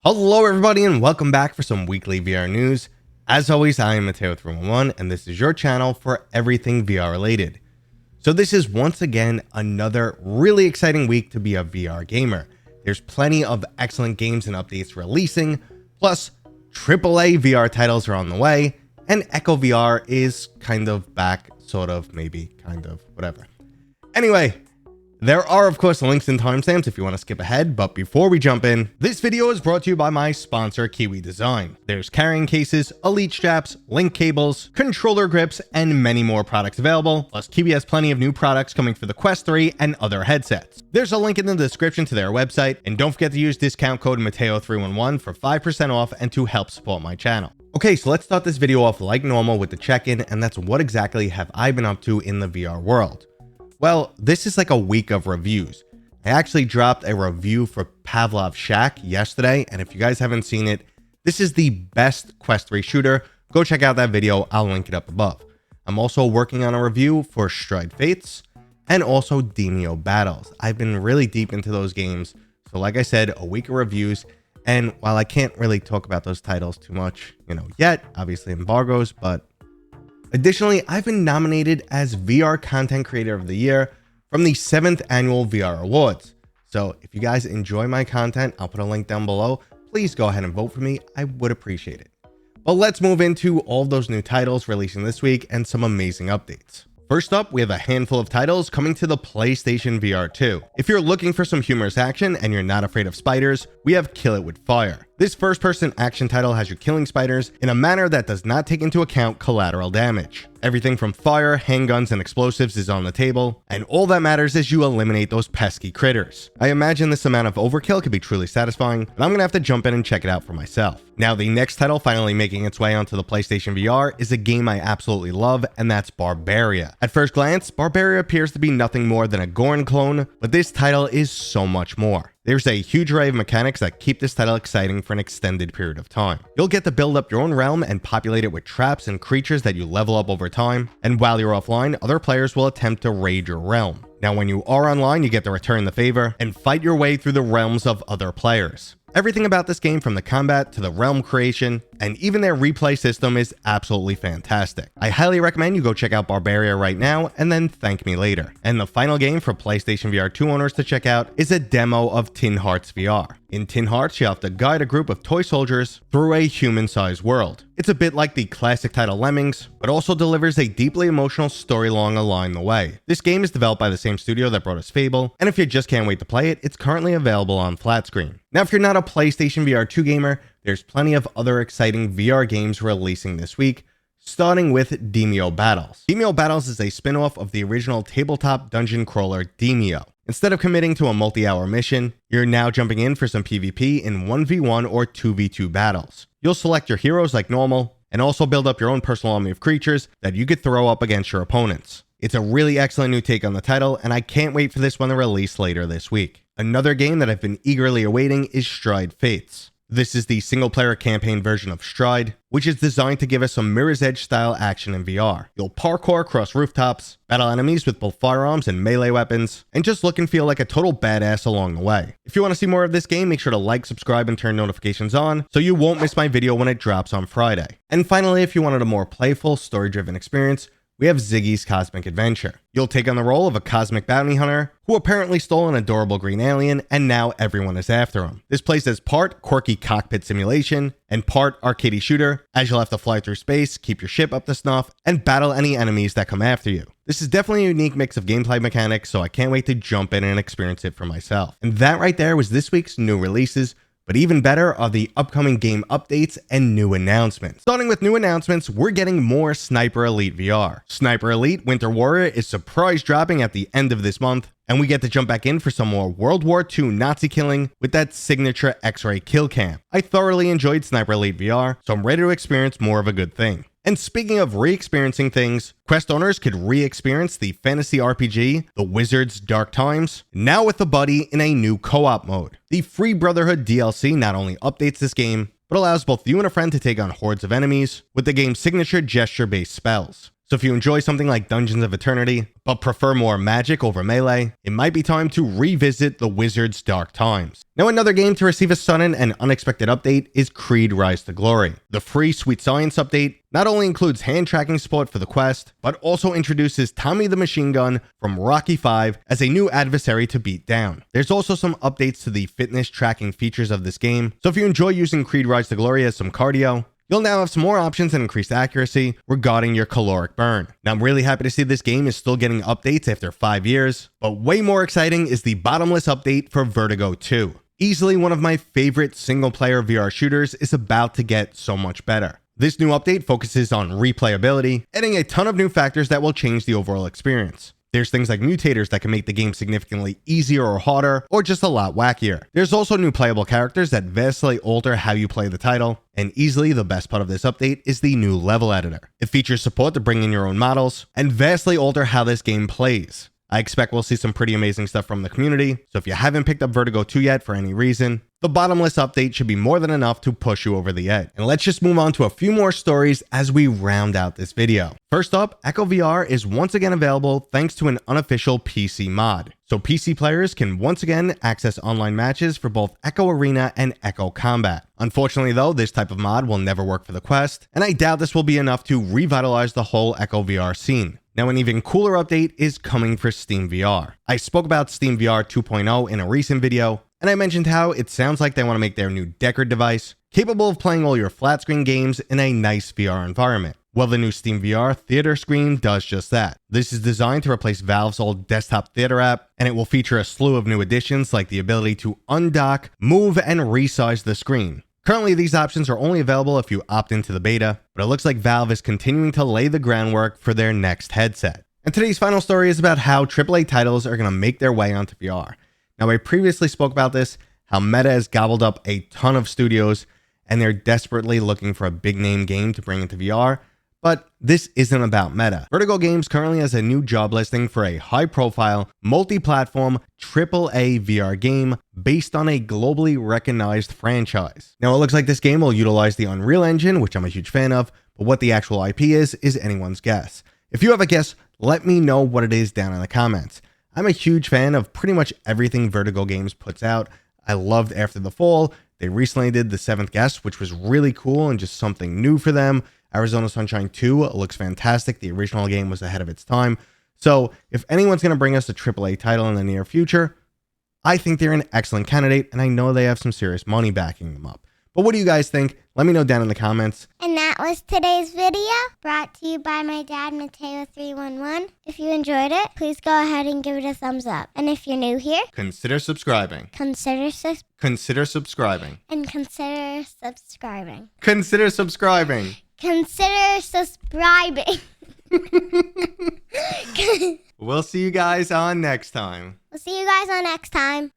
Hello everybody and welcome back for some weekly VR news. As always, I am Demeo and this is your channel for everything VR related. So this is once again another really exciting week to be a VR gamer. There's plenty of excellent games and updates releasing, plus AAA VR titles are on the way, and Echo VR is kind of back, sort of, maybe, kind of, whatever. Anyway, there are of course links and timestamps if you want to skip ahead, but before we jump in, this video is brought to you by my sponsor Kiwi Design. There's carrying cases, elite straps, link cables, controller grips, and many more products available, plus Kiwi has plenty of new products coming for the Quest 3 and other headsets. There's a link in the description to their website, and don't forget to use discount code Mateo311 for 5% off and to help support my channel. Okay, so let's start this video off like normal with the check-in, and that's what exactly have I been up to in the VR world. Well, this is like a week of reviews. I actually dropped a review for Pavlov's Shack yesterday, and if you guys haven't seen it, this is the best Quest 3 shooter. Go check out that video, I'll link it up above. I'm also working on a review for Stride Fates and also Demeo Battles. I've been really deep into those games, so like I said, a week of reviews, and while I can't really talk about those titles too much, yet, obviously embargoes, but additionally, I've been nominated as VR Content Creator of the Year from the 7th Annual VR Awards. So if you guys enjoy my content, I'll put a link down below. Please go ahead and vote for me. I would appreciate it. But let's move into all those new titles releasing this week and some amazing updates. First up, we have a handful of titles coming to the PlayStation VR 2. If you're looking for some humorous action and you're not afraid of spiders, we have Kill It With Fire. This first-person action title has you killing spiders in a manner that does not take into account collateral damage. Everything from fire, handguns, and explosives is on the table, and all that matters is you eliminate those pesky critters. I imagine this amount of overkill could be truly satisfying, but I'm gonna have to jump in and check it out for myself. Now, the next title finally making its way onto the PlayStation VR is a game I absolutely love, and that's Barbaria. At first glance, Barbaria appears to be nothing more than a Gorn clone, but this title is so much more. There's a huge array of mechanics that keep this title exciting for an extended period of time. You'll get to build up your own realm and populate it with traps and creatures that you level up over time, and while you're offline, other players will attempt to raid your realm. Now, when you are online, you get to return the favor and fight your way through the realms of other players. Everything about this game, from the combat to the realm creation and even their replay system, is absolutely fantastic. I highly recommend you go check out Barbaria right now and then thank me later. And the final game for PlayStation VR 2 owners to check out is a demo of Tin Hearts VR. In Tin Hearts, you have to guide a group of toy soldiers through a human-sized world. It's a bit like the classic title Lemmings, but also delivers a deeply emotional story along the way. This game is developed by the same studio that brought us Fable, and if you just can't wait to play it, it's currently available on flat screen. Now, if you're not a PlayStation VR 2 gamer, there's plenty of other exciting VR games releasing this week, starting with Demeo Battles. Demeo Battles is a spin-off of the original tabletop dungeon crawler Demeo. Instead of committing to a multi-hour mission, you're now jumping in for some PvP in 1v1 or 2v2 battles. You'll select your heroes like normal, and also build up your own personal army of creatures that you could throw up against your opponents. It's a really excellent new take on the title, and I can't wait for this one to release later this week. Another game that I've been eagerly awaiting is Stride Fates. This is the single-player campaign version of Stride, which is designed to give us some Mirror's Edge style action in VR. You'll parkour across rooftops, battle enemies with both firearms and melee weapons, and just look and feel like a total badass along the way. If you want to see more of this game, make sure to like, subscribe, and turn notifications on so you won't miss my video when it drops on Friday. And finally, if you wanted a more playful, story-driven experience, we have Ziggy's Cosmic Adventure. You'll take on the role of a cosmic bounty hunter who apparently stole an adorable green alien, and now everyone is after him. This plays as part quirky cockpit simulation and part arcadey shooter, as you'll have to fly through space, keep your ship up to snuff, and battle any enemies that come after you. This is definitely a unique mix of gameplay mechanics, so I can't wait to jump in and experience it for myself. And that right there was this week's new releases. But even better are the upcoming game updates and new announcements. Starting with new announcements, we're getting more Sniper Elite VR. Sniper Elite Winter Warrior is surprise dropping at the end of this month, and we get to jump back in for some more World War II Nazi killing with that signature X-ray kill cam. I thoroughly enjoyed Sniper Elite VR, so I'm ready to experience more of a good thing. And speaking of re-experiencing things, Quest owners could re-experience the fantasy RPG, The Wizard's Dark Times, now with a buddy in a new co-op mode. The free Brotherhood DLC not only updates this game, but allows both you and a friend to take on hordes of enemies with the game's signature gesture-based spells. So if you enjoy something like Dungeons of Eternity, but prefer more magic over melee, it might be time to revisit the Wizard's dark times. Now another game to receive a sudden and unexpected update is Creed Rise to Glory. The free Sweet Science update not only includes hand tracking support for the quest, but also introduces Tommy the Machine Gun from Rocky V as a new adversary to beat down. There's also some updates to the fitness tracking features of this game, so if you enjoy using Creed Rise to Glory as some cardio, you'll now have some more options and increased accuracy regarding your caloric burn. Now, I'm really happy to see this game is still getting updates after 5 years, but way more exciting is the Bottomless update for Vertigo 2. Easily one of my favorite single-player VR shooters is about to get so much better. This new update focuses on replayability, adding a ton of new factors that will change the overall experience. There's things like mutators that can make the game significantly easier or harder, or just a lot wackier. There's also new playable characters that vastly alter how you play the title, and easily the best part of this update is the new level editor. It features support to bring in your own models, and vastly alter how this game plays. I expect we'll see some pretty amazing stuff from the community, so if you haven't picked up Vertigo 2 yet for any reason, the Bottomless update should be more than enough to push you over the edge. And let's just move on to a few more stories as we round out this video. First up, Echo VR is once again available thanks to an unofficial PC mod. So PC players can once again access online matches for both Echo Arena and Echo Combat. Unfortunately though, this type of mod will never work for the Quest, and I doubt this will be enough to revitalize the whole Echo VR scene. Now, an even cooler update is coming for Steam VR. I spoke about Steam VR 2.0 in a recent video, and I mentioned how it sounds like they want to make their new Deckard device capable of playing all your flat screen games in a nice VR environment. Well, the new Steam VR theater screen does just that. This is designed to replace Valve's old desktop theater app, and it will feature a slew of new additions like the ability to undock, move, and resize the screen. Currently, these options are only available if you opt into the beta, but it looks like Valve is continuing to lay the groundwork for their next headset. And today's final story is about how AAA titles are going to make their way onto VR. Now, I previously spoke about this, how Meta has gobbled up a ton of studios, and they're desperately looking for a big name game to bring into VR, but this isn't about Meta. Vertigo Games currently has a new job listing for a high-profile, multi-platform, AAA VR game based on a globally recognized franchise. Now, it looks like this game will utilize the Unreal Engine, which I'm a huge fan of, but what the actual IP is anyone's guess. If you have a guess, let me know what it is down in the comments. I'm a huge fan of pretty much everything Vertigo Games puts out. I loved After the Fall. They recently did The Seventh Guest, which was really cool and just something new for them. Arizona Sunshine 2 looks fantastic. The original game was ahead of its time. So if anyone's going to bring us a AAA title in the near future, I think they're an excellent candidate, and I know they have some serious money backing them up. But what do you guys think? Let me know down in the comments. And that was today's video, brought to you by my dad, Mateo311. If you enjoyed it, please go ahead and give it a thumbs up. And if you're new here, Consider subscribing. consider subscribing. Consider subscribing. Consider subscribing. Consider subscribing. We'll see you guys on next time. We'll see you guys on next time.